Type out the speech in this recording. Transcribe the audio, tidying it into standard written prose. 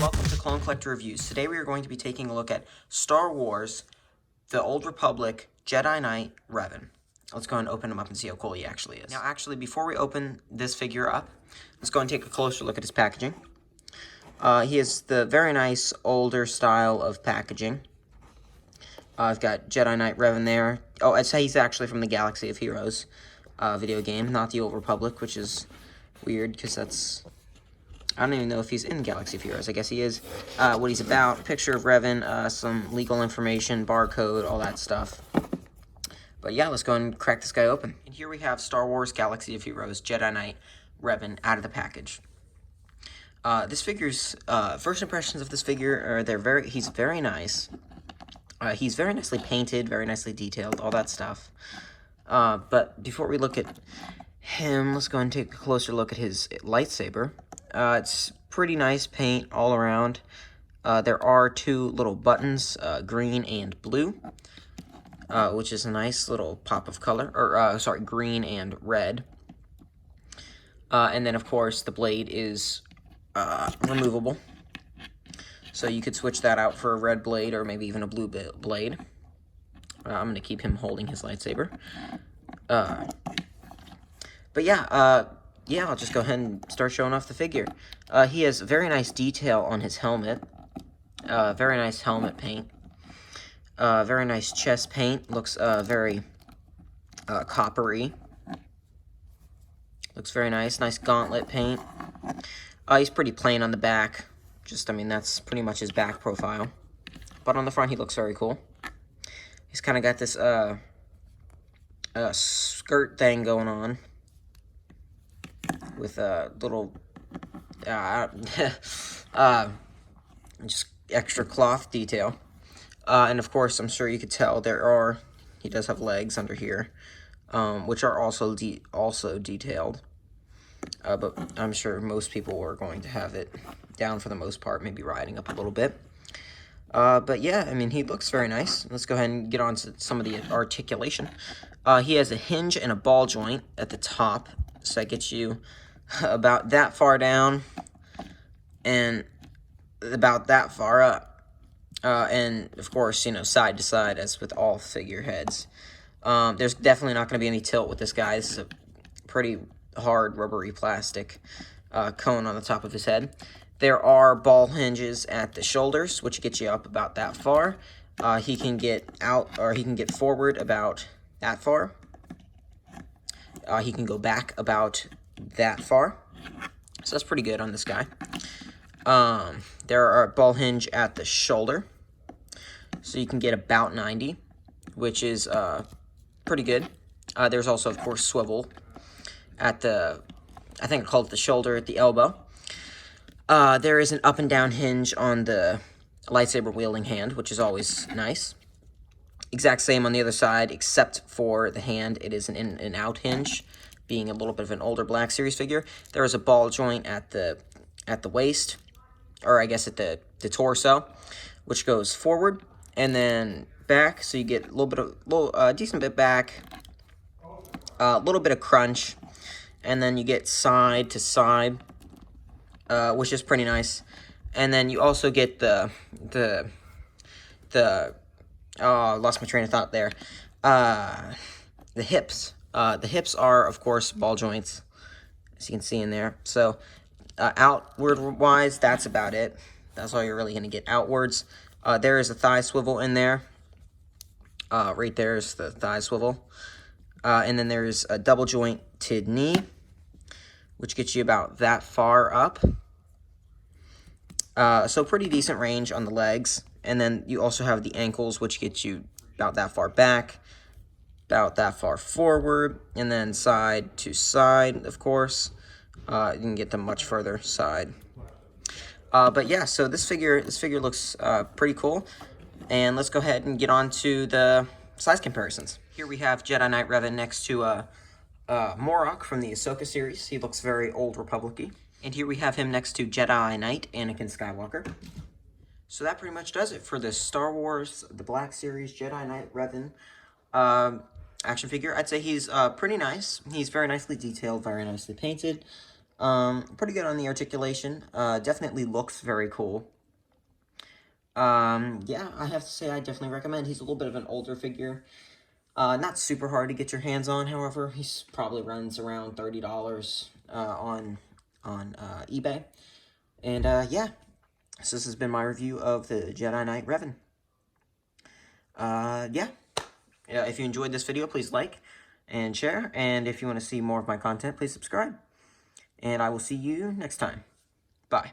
Welcome to Clone Collector Reviews. Today we are going to be taking a look at Star Wars, The Old Republic, Jedi Knight, Revan. Let's go and open him up and see how cool he actually is. Now actually, before we open this figure up, let's go and take a closer look at his packaging. He has the very nice older style of packaging. I've got Jedi Knight Revan there. Oh, I'd say he's actually from the Galaxy of Heroes video game, not the Old Republic, which is weird because that's... I don't even know if he's in Galaxy of Heroes. I guess he is. What he's about, picture of Revan, some legal information, barcode, all that stuff. But yeah, let's go and crack this guy open. And here we have Star Wars Galaxy of Heroes Jedi Knight Revan out of the package. This figure's first impressions of this figure are he's very nice. He's very nicely painted, very nicely detailed, all that stuff. But before we look at him, let's go and take a closer look at his lightsaber. It's pretty nice paint all around. There are two little buttons, green and blue, which is a nice little pop of color, or sorry, green and red. And then, of course, the blade is removable. So you could switch that out for a red blade or maybe even a blue blade. I'm going to keep him holding his lightsaber. But yeah, I'll just go ahead and start showing off the figure. He has very nice detail on his helmet. Very nice helmet paint. Very nice chest paint. Looks very coppery. Looks very nice. Nice gauntlet paint. He's pretty plain on the back. I mean, that's pretty much his back profile. But on the front, he looks very cool. He's kind of got this skirt thing going on with a little just extra cloth detail. And of course, I'm sure you could tell he does have legs under here, which are also detailed. But I'm sure most people are going to have it down for the most part, maybe riding up a little bit. But yeah, I mean, he looks very nice. Let's go ahead and get on to some of the articulation. He has a hinge and a ball joint at the top, so that gets you about that far down and about that far up. And of course, you know, side to side, as with all figureheads. There's definitely not going to be any tilt with this guy. This is a pretty hard rubbery plastic cone on the top of his head. There are ball hinges at the shoulders, which get you up about that far. He can get out, or he can get forward about that far. He can go back about that far. So that's pretty good on this guy. There are a ball hinge at the shoulder. So you can get about 90, which is pretty good. There's also, of course, swivel at the, I think I call it the shoulder, at the elbow. There is an up and down hinge on the lightsaber wielding hand, which is always nice. Exact same on the other side, except for the hand. It is an in and out hinge, being a little bit of an older Black Series figure. There is a ball joint at the waist, or I guess at the torso, which goes forward and then back, so you get a decent bit back, a little bit of crunch, and then you get side to side, which is pretty nice. And then you also get the I lost my train of thought there. The hips. The hips are, of course, ball joints, as you can see in there. So, outward-wise, that's about it. That's all you're really going to get outwards. There is a thigh swivel in there. Right there is the thigh swivel. And then there's a double jointed knee, which gets you about that far up. So pretty decent range on the legs. And then you also have the ankles, which gets you about that far back, about that far forward, and then side to side, of course. You can get them much further side. But yeah, so this figure looks pretty cool. And let's go ahead and get on to the size comparisons. Here we have Jedi Knight Revan next to Morok from the Ahsoka series. He looks very Old Republic-y. And here we have him next to Jedi Knight Anakin Skywalker. So that pretty much does it for the Star Wars, the Black Series, Jedi Knight Revan action figure. I'd say he's pretty nice. He's very nicely detailed, very nicely painted. Pretty good on the articulation. Definitely looks very cool. Yeah, I have to say I definitely recommend. He's a little bit of an older figure. Not super hard to get your hands on, however. He's probably runs around $30 on eBay. And yeah, so this has been my review of the Jedi Knight Revan. Yeah. If you enjoyed this video, please like and share. And if you want to see more of my content, please subscribe. And I will see you next time. Bye.